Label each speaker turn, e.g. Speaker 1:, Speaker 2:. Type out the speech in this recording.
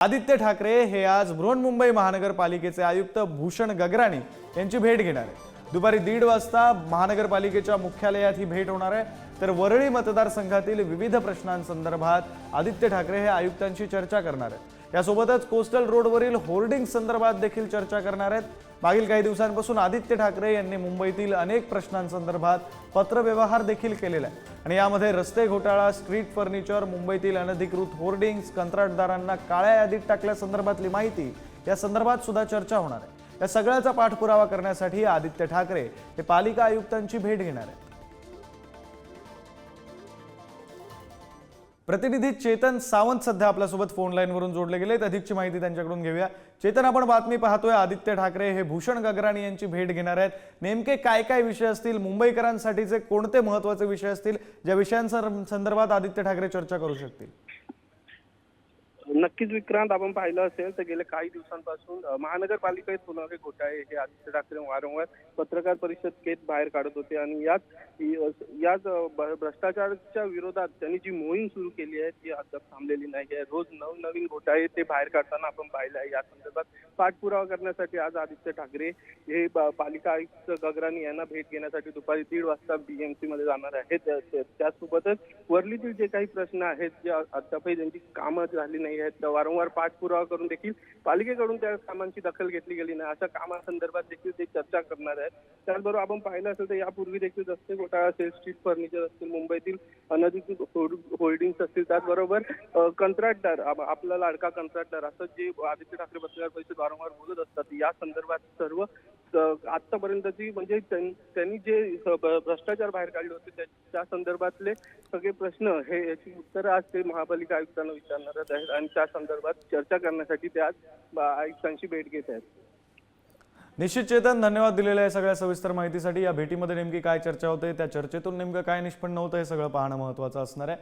Speaker 1: आदित्य ठाकरे हे आज बृहन्मुंबई महानगरपालिकेचे आयुक्त भूषण गगराणी यांची भेट घेणार आहे। दुपारी 1:30 वाजता महानगरपालिकेच्या मुख्यालयात ही भेट होणार आहे। तर वरळी मतदारसंघातील विविध प्रश्नांसंदर्भात आदित्य ठाकरे हे आयुक्तांशी चर्चा करणार आहेत। यासोबतच कोस्टल रोडवरील होर्डिंग संदर्भात देखील चर्चा करणार आहेत। मागील काही दिवसांपासून आदित्य ठाकरे यांनी मुंबईतील अनेक प्रश्नांसंदर्भात पत्रव्यवहार देखील केलेला आहे आणि यामध्ये रस्ते घोटाळा, स्ट्रीट फर्निचर, मुंबईतील अनधिकृत होर्डिंग्स, कंत्राटदारांना काळ्या यादीत टाकल्यासंदर्भातली माहिती या संदर्भात सुद्धा चर्चा होणार आहे। या सगळ्याचा पाठपुरावा करण्यासाठी आदित्य ठाकरे हे पालिका आयुक्तांची भेट घेणार आहेत। प्रतिनिधी चेतन सावंत सध्या आपल्यासोबत फोन लाईनवरून जोडले गेलेत। अधिकची माहिती त्यांच्याकडून घेऊया। चेतन, आपण बातमी पाहतोय आदित्य ठाकरे हे भूषण गगराणी यांची भेट घेणार आहेत। नेमके काय काय विषय असतील, मुंबईकरांसाठीचे कोणते महत्त्वाचे विषय असतील ज्या विषयांसंदर्भात आदित्य ठाकरे चर्चा करू शकतील?
Speaker 2: नक्कीच विक्रांत, आपण पाहिलं असेल तर गेल्या काही दिवसांपासून महानगरपालिकेत होणारे घोटाळे हे आदित्य ठाकरे वारंवार पत्रकार परिषदेत बाहेर काढत होते आणि याच भ्रष्टाचाराच्या विरोधात त्यांनी जी मोहीम सुरू केली आहे ती अद्याप थांबलेली नाही आहे। रोज नवनवीन घोटाळे ते बाहेर काढताना आपण पाहिलं आहे। या संदर्भात पाठपुरावा करण्यासाठी आज आदित्य ठाकरे हे पालिका आयुक्त गगराणी यांना भेट घेण्यासाठी दुपारी 1:30 वाजता BMC मध्ये जाणार आहेत। त्यासोबतच वरलीतील जे काही प्रश्न आहेत जे अद्यापही त्यांची कामं झाली नाही आहेत, वारंवार पाठपुरावा करून देखील पालिकेकडून त्या कामांची दखल घेतली गेली नाही, अशा कामांसंदर्भात देखील ते चर्चा करणार आहेत। त्याचबरोबर आपण पाहिलं असेल तर यापूर्वी देखील रस्ते घोटाळा असेल, स्ट्रीट फर्निचर असतील, मुंबईतील अनधिकृत होर्डिंग्स असतील, त्याचबरोबर कंत्राटदार, आपला लाडका कंत्राटदार असं जे आदित्य ठाकरे पत्रकार परिषद वारंवार बोलत असतात, या संदर्भात सर्व आतापर्यंतची म्हणजे त्यांनी जे भ्रष्टाचार बाहेर काढले होते त्या संदर्भातले सगळे प्रश्न हे याची उत्तरं आज ते महापालिका आयुक्तांना विचारणार आहेत आणि त्या संदर्भात चर्चा करण्यासाठी ते आज आयुक्तांची भेट घेत आहेत।
Speaker 1: निश्चित चेतन, धन्यवाद दिलेल्या या सगळ्या सविस्तर माहितीसाठी। या भेटीमध्ये नेमकी काय चर्चा होते, त्या चर्चेतून नेमकं काय निष्पन्न होतं हे सगळं पाहणं महत्त्वाचं असणार आहे।